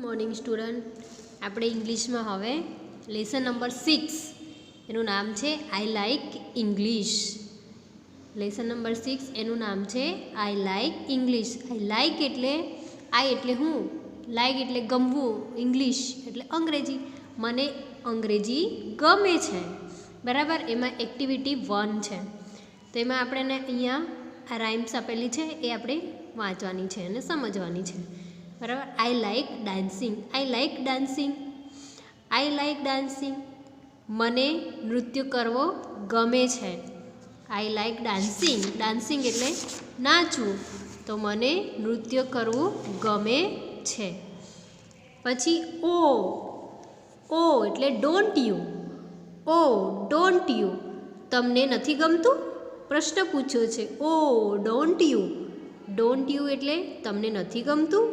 Morning student, આપણે ઇંગ્લિશમાં હવે લેસન નંબર 6 એનું નામ છે I like English. Lesson number 6 એનું નામ છે I like English. I like એટલે આઈ એટલે હું, લાઇક એટલે ગમવું, ઇંગ્લિશ એટલે અંગ્રેજી. મને અંગ્રેજી ગમે છે, બરાબર. એમાં એક્ટિવિટી 1 છે, તો એમાં આપણે અહીંયા આ રાઇમ્સ આપેલી છે એ આપણે વાંચવાની છે અને સમજવાની છે, બરાબર. આઈ like dancing. I like dancing. I like dancing. મને નૃત્ય કરવો ગમે છે. I like dancing. ડાન્સિંગ એટલે નાચવું, તો મને નૃત્ય કરવું ગમે છે. પછી ઓ એટલે don't you. Oh don't you, તમને નથી ગમતું? પ્રશ્ન પૂછ્યો છે. Oh don't you. Don't you એટલે તમને નથી ગમતું.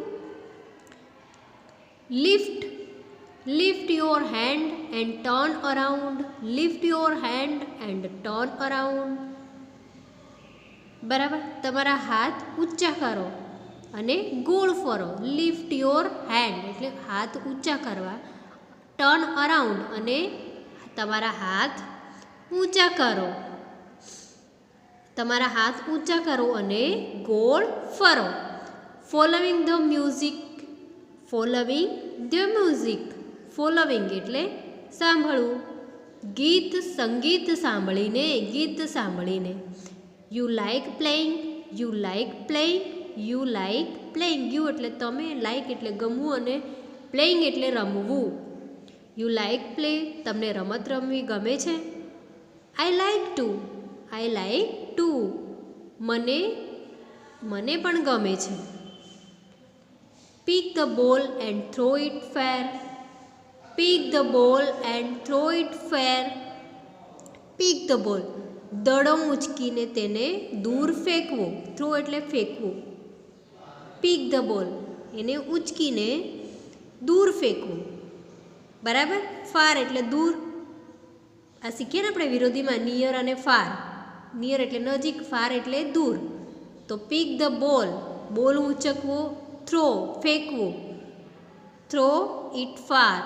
Lift your hand and turn around. Lift your hand and turn around, બરાબર. તમારા હાથ ઊંચા કરો અને ગોળ ફરો. લિફ્ટ યોર હેન્ડ એટલે હાથ ઊંચા કરવા. ટર્ન અરાઉન્ડ અને તમારા હાથ ઊંચા કરો. તમારા હાથ ઊંચા કરો અને ગોળ ફરો. Following the music. Following the music. Following એટલે સાંભળવું. સંગીત સાંભળીને, ગીત સાંભળીને. You like playing. You like playing. You like playing. You એટલે તમે, લાઇક એટલે ગમવું અને પ્લેઇંગ એટલે રમવું. યુ લાઇક પ્લે, તમને રમત રમવી ગમે છે. I like to. I like to, મને પણ ગમે છે. Pick the ball and throw it far. Pick the ball and throw it far. Pick the ball, દડો ઉંચકીને તેને દૂર ફેંકવો. થ્રો એટલે ફેંકવું. પિક ધ બોલ, એને ઉંચકીને દૂર ફેંકવું, બરાબર. ફાર એટલે દૂર. આ શીખીએ ને આપણે વિરોધીમાં, નિયર અને ફાર. નિયર એટલે નજીક, ફાર એટલે દૂર. તો પિક ધ બોલ, બોલ ઉંચકવો. થ્રો ફેંકવું. થ્રો ઇટ ફાર,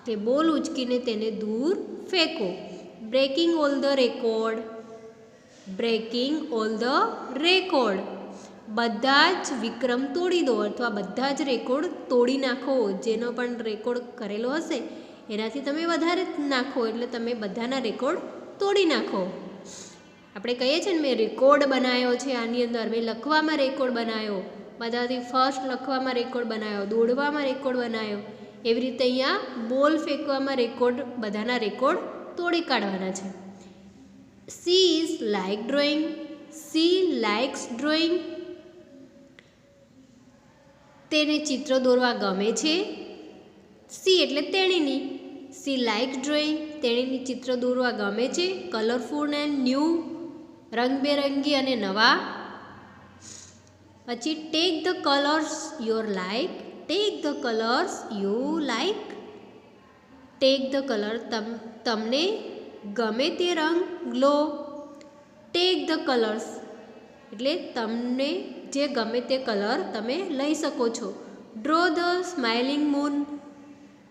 તે બોલ ઉંચકીને તેને દૂર ફેંકો. Breaking all the record. Breaking all the record, બધા જ વિક્રમ તોડી દો અથવા બધા જ રેકોર્ડ તોડી નાખો. જેનો પણ રેકોર્ડ કરેલો હશે એનાથી તમે વધારે નાખો, એટલે તમે બધાના રેકોર્ડ તોડી નાખો. આપણે કહીએ છીએ ને, મેં રેકોર્ડ બનાવ્યો છે આની અંદર, મેં લખવામાં રેકોર્ડ બનાવ્યો, બધાથી ફર્સ્ટ લખવામાં રેકોર્ડ બનાવ્યો, દોડવામાં રેકોર્ડ બનાવ્યો. એવી રીતે અહીંયા બોલ ફેંકવામાં રેકોર્ડ, બધાના રેકોર્ડ તોડી કાઢવાના છે. She is like drawing. C likes drawing, તેને ચિત્ર દોરવા ગમે છે. સી એટલે તેણીની. સી લાઇક્સ ડ્રોઈંગ, તેણીની ચિત્ર દોરવા ગમે છે. કલરફુલ એન્ડ ન્યૂ, રંગબેરંગી અને નવા. પછી take the colours your like. Take the colours you like. Take the colour, તમને ગમે તે રંગ લો. ટેક ધ કલર્સ એટલે તમને જે ગમે તે કલર તમે લઈ શકો છો. Draw the smiling moon.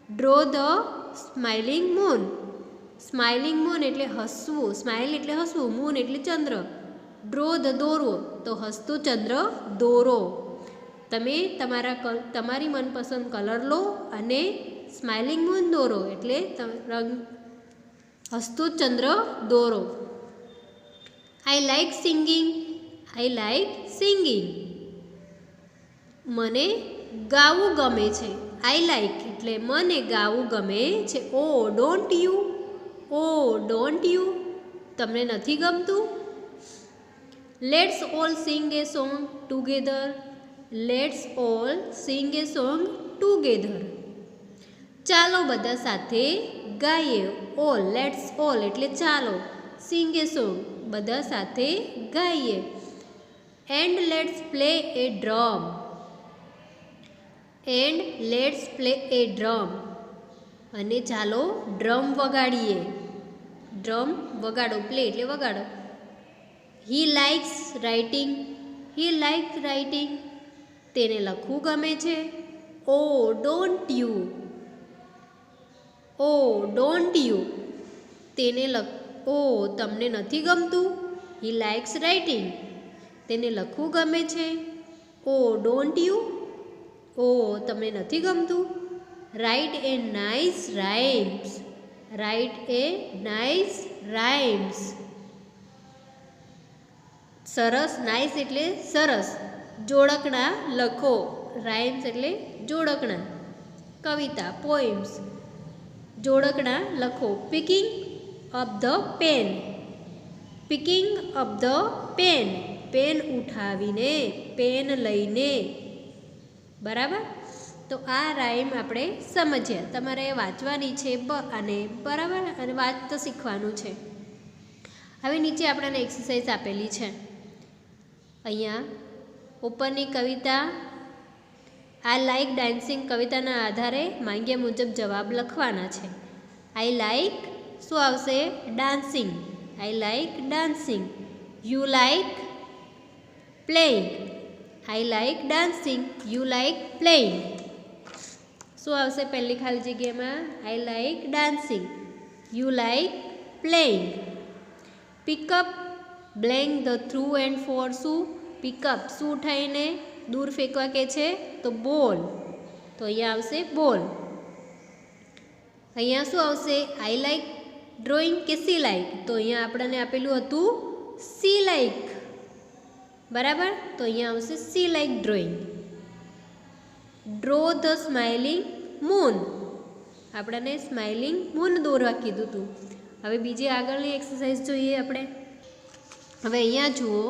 Draw the smiling moon. Smiling moon એટલે હસવું. સ્માઇલ એટલે હસવું, મૂન એટલે ચંદ્ર. ડ્રો ધ દોરો, તો હસતો ચંદ્ર દોરો. તમે તમારી મનપસંદ કલર લો અને સ્માઇલિંગ મૂન દોરો, એટલે હસતો ચંદ્ર દોરો. I like singing. I like singing, મને ગાવું ગમે છે. આઈ લાઇક એટલે મને ગાવું ગમે છે. Oh don't you. Oh don't you, તમને નથી ગમતું? Let's all sing a song together. Let's all sing a song together, ચાલો બધા સાથે ગાઈએ. ઓલ, લેટ્સ ઓલ એટલે ચાલો. સિંગ એ સોંગ, બધા સાથે ગાઈએ. And let's play a drum. And let's play a drum, અને ચાલો ડ્રમ વગાડીએ. ડ્રમ વગાડો, પ્લે એટલે વગાડો. He likes writing. He likes writing, તેને લખવું ગમે છે. Oh don't you, oh don't you, તેને ઓ તમને નથી ગમતું. હી લાઇક્સ રાઇટિંગ, તેને લખવું ગમે છે. ઓ ડોન્ટ યુ, ઓ તમને નથી ગમતું. Write a nice rhymes, write a nice rhymes. સરસ, નાઇસ એટલે સરસ. જોડકણા લખો, રાઇમ્સ એટલે જોડકણા. કવિતા પોએમ્સ, જોડકણા લખો. Picking up the pen, picking up the pen, pen ઉઠાવીને, પેન લઈને. બરાબર. તો આ રાઇમ આપણે સમજ્યા. તમારે વાંચવાની છે અને બરાબર, અને વાંચતા શીખવાનું છે. હવે નીચે આપણને એક્સરસાઇઝ આપેલી છે. અહીંયા ઉપરની કવિતા આઈ લાઇક ડાન્સિંગ કવિતાના આધારે માંગ્યા મુજબ જવાબ લખવાના છે. આઈ લાઇક શું આવશે? Dancing. I like dancing. You like playing. I like dancing. You like playing. શું આવશે પહેલી ખાલી જગ્યામાં? I like dancing. You like playing. Pick up blank the threw and for શું? પિકઅપ શું ઉઠાઈને દૂર ફેંકવા કે છે? તો બોલ. તો અહીંયા આવશે બોલ. અહીંયા શું આવશે? આઈ લાઇક ડ્રોઈંગ કે સી લાઇક? તો અહીંયા આપણને આપેલું હતું સી લાઇક. બરાબર. તો અહીંયા આવશે C like drawing. Draw the smiling moon, આપણને સ્માઇલિંગ મૂન દોરવા કીધું હતું. હવે બીજી આગળની એક્સરસાઇઝ જોઈએ આપણે. હવે અહીંયા જુઓ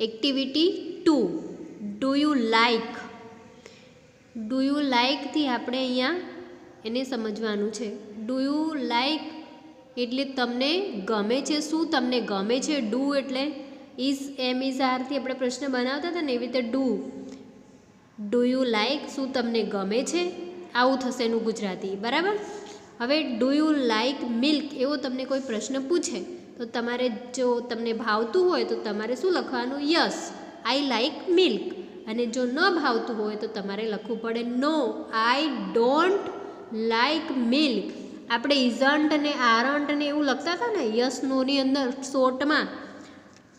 activity 2, do you like. Do you લાઇકથી આપણે અહીંયા એને સમજવાનું છે. ડુ યુ લાઇક એટલે તમને ગમે છે શું? તમને ગમે છે. ડુ એટલે ઇઝ એમ ઇઝ આરથી આપણે પ્રશ્ન બનાવતા હતા ને, એવી રીતે ડુ. ડુ યુ લાઇક શું તમને ગમે છે? આવું થશે એનું ગુજરાતી. બરાબર. હવે ડુ યુ લાઇક મિલ્ક એવો તમને કોઈ પ્રશ્ન પૂછે તો તમારે જો તમને ભાવતું હોય તો તમારે શું લખવાનું? Yes I like milk. અને જો ન ભાવતું હોય તો તમારે લખવું પડે નો આઈ ડોન્ટ લાઇક મિલ્ક. આપણે ઇઝન્ટ ને આરન્ટ ને એવું લખતા હતા ને યસ નોની અંદર શોર્ટમાં,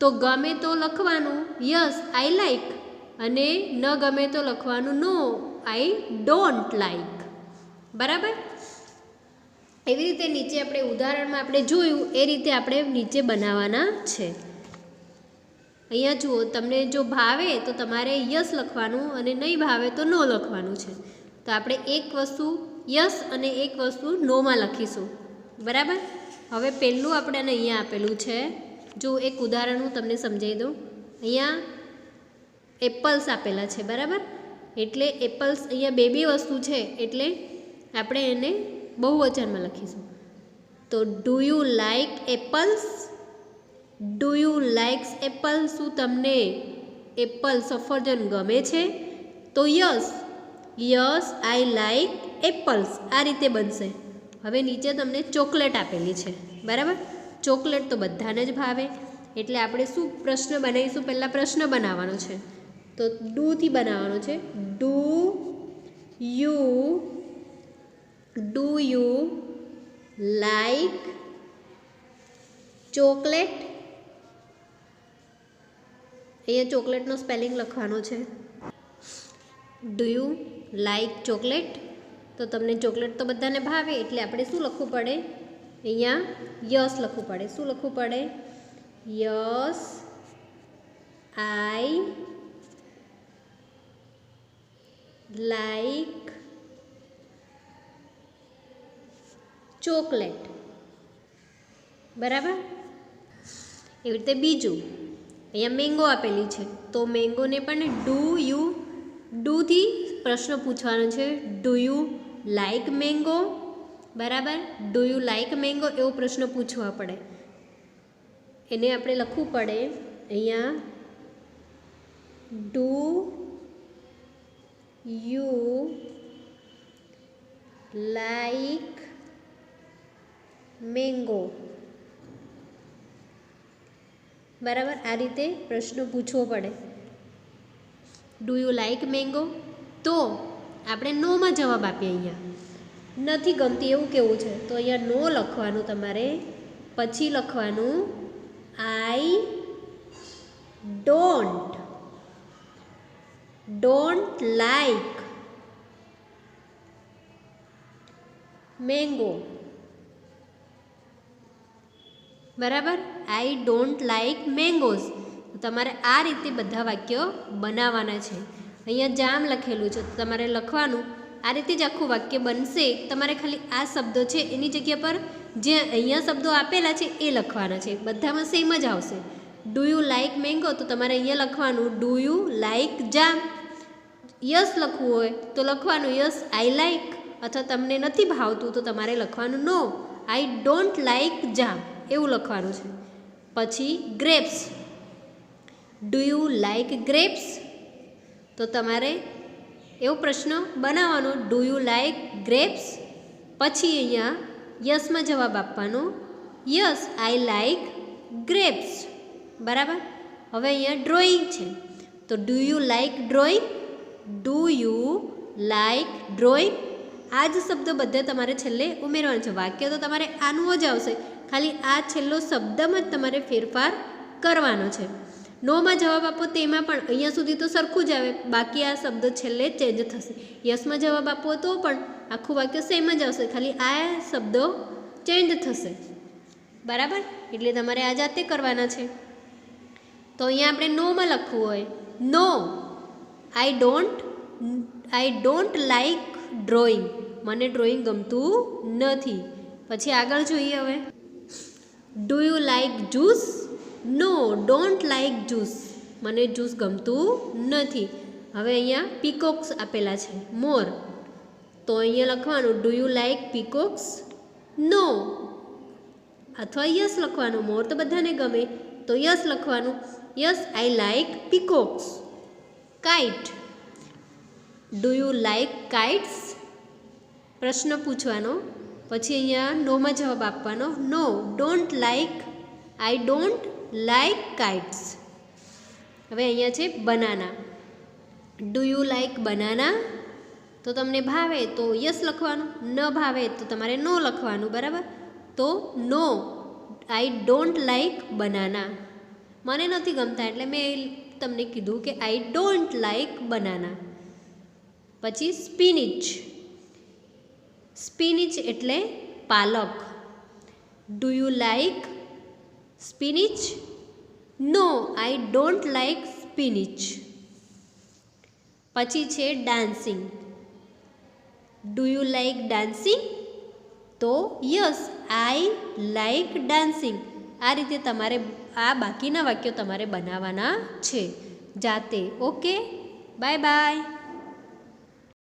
તો ગમે તો લખવાનું યસ આઈ લાઇક, અને ન ગમે તો લખવાનું નો આઈ ડોન્ટ લાઇક. બરાબર. એવી રીતે નીચે આપણે ઉદાહરણમાં આપણે જોયું એ રીતે આપણે નીચે બનાવવાના છે. અહીંયા જુઓ, તમને જો ભાવે તો તમારે યસ લખવાનું અને નહીં ભાવે તો નો લખવાનું છે. તો આપણે એક વસ્તુ યસ અને એક વસ્તુ નોમાં લખીશું. બરાબર. હવે પહેલું આપણને અહીંયા આપેલું છે. જો એક ઉદાહરણ હું તમને સમજાવી દઉં. અહીંયા એપલ્સ આપેલા છે. બરાબર. એટલે એપલ્સ અહીંયા બે વસ્તુ છે એટલે આપણે એને બહુવચનમાં લખીશું. તો do you like apples? Do you likes Apple? શું તમને એપલ સફરજન ગમે છે? તો yes, yes I like apples. આ રીતે બનશે. હવે નીચે તમને ચોકલેટ આપેલી છે. બરાબર. ચોકલેટ તો બધાને જ ભાવે એટલે આપણે શું પ્રશ્ન બનાવીશું? પહેલાં પ્રશ્ન બનાવવાનો છે. તો ડુથી બનાવવાનો છે. Do you like chocolate? અહીંયા ચોકલેટનો સ્પેલિંગ લખવાનો છે. Do you like chocolate? તો તમને ચોકલેટ તો બધાને ભાવે એટલે આપણે શું લખવું પડે? અહીંયા યસ લખવું પડે. શું લખવું પડે? Yes I like chocolate. બરાબર. એવી રીતે બીજું અહીંયા મેંગો આપેલી છે તો મેંગોને પણ ડુથી પ્રશ્ન પૂછવાનો છે. Do you like mango? બરાબર. ડુ યુ લાઇક મેંગો એવો પ્રશ્ન પૂછવા પડે. એને આપણે લખવું પડે અહીંયા ડુ યુ લાઇક મેંગો? બરાબર. આ રીતે પ્રશ્ન પૂછવો પડે. Do you like mango? તો આપણે નોમાં જવાબ આપીએ. અહીંયા નથી ગમતી એવું કેવું છે તો અહીંયા નો લખવાનું તમારે. પછી લખવાનું આઈ ડોન્ટ લાઈક મેંગો. બરાબર, આઈ ડોન્ટ લાઈક મેંગોઝ. તમારે આ રીતે બધા વાક્યો બનાવવાના છે. અહીંયા જામ લખેલું છે તો તમારે લખવાનું આ રીતે જ આખું વાક્ય બનશે. તમારે ખાલી આ શબ્દો છે એની જગ્યા પર જે અહીંયા શબ્દો આપેલા છે એ લખવાના છે. બધામાં સેમ જ આવશે. ડુ યુ લાઈક મેંગો તો તમારે અહીંયા લખવાનું do you like jam. Yes લખવું હોય તો લખવાનું યસ આઈ લાઈક. અથવા તમને નથી ભાવતું તો તમારે લખવાનું નો આઈ ડોન્ટ લાઈક જામ એવું લખવાનું છે. પછી grapes, do you like grapes તો તમારે એવો પ્રશ્ન બનાવવાનો ડુ યુ લાઈક ગ્રેપ્સ. પછી અહીંયા યસમાં જવાબ આપવાનો યસ આઈ લાઈક ગ્રેપ્સ. બરાબર. હવે અહીંયા ડ્રોઈંગ છે તો do you like drawing, do you like drawing. આ જ શબ્દ બધે તમારે છેલ્લે ઉમેરવાનો છે. વાક્ય તો તમારે આનું જ આવશે, ખાલી આ છેલ્લો શબ્દમાં જ તમારે ફેરફાર કરવાનો છે. નોમાં જવાબ આપો તેમાં પણ અહીંયા સુધી તો સરખું જ આવે, બાકી આ શબ્દ છેલ્લે ચેન્જ થશે. યસમાં જવાબ આપો તો પણ આખું વાક્ય સેમ જ આવશે, ખાલી આ શબ્દો ચેન્જ થશે. બરાબર, એટલે તમારે આ જાતે કરવાના છે. તો અહીંયા આપણે નોમાં લખવું હોય no I don't like drawing, મને ડ્રોઈંગ ગમતું નથી. પછી આગળ જોઈએ. હવે do you like juice, no don't like juice, મને જ્યુસ ગમતું નથી. હવે અહીંયા પીકોક્સ આપેલા છે મોર તો અહીંયા લખવાનું ડુ યુ લાઈક પીકોક્સ, નો. અથવા યસ લખવાનું, મોર તો બધાને ગમે તો યસ લખવાનું yes I like peacocks. Kite, do you like kites, પ્રશ્ન પૂછવાનો. પછી અહીંયા નોમાં જવાબ આપવાનો no don't like, I don't like kites. હવે અહીંયા છે banana, do you like banana તો તમને ભાવે તો યસ લખવાનું, ન ભાવે તો તમારે નો લખવાનું. બરાબર, તો no I don't like banana, મને નથી ગમતા એટલે મેં તમને કીધું કે આઈ ડોન્ટ લાઈક બનાના. પછી સ્પિનિચ એટલે પાલક, do you like spinach, no I don't like spinach. પછી છે dancing, do you like dancing તો યસ આઈ લાઈક ડાન્સિંગ. આ રીતે તમારે આ બાકીના વાક્યો તમારે બનાવવાના છે જાતે. Okay, bye bye.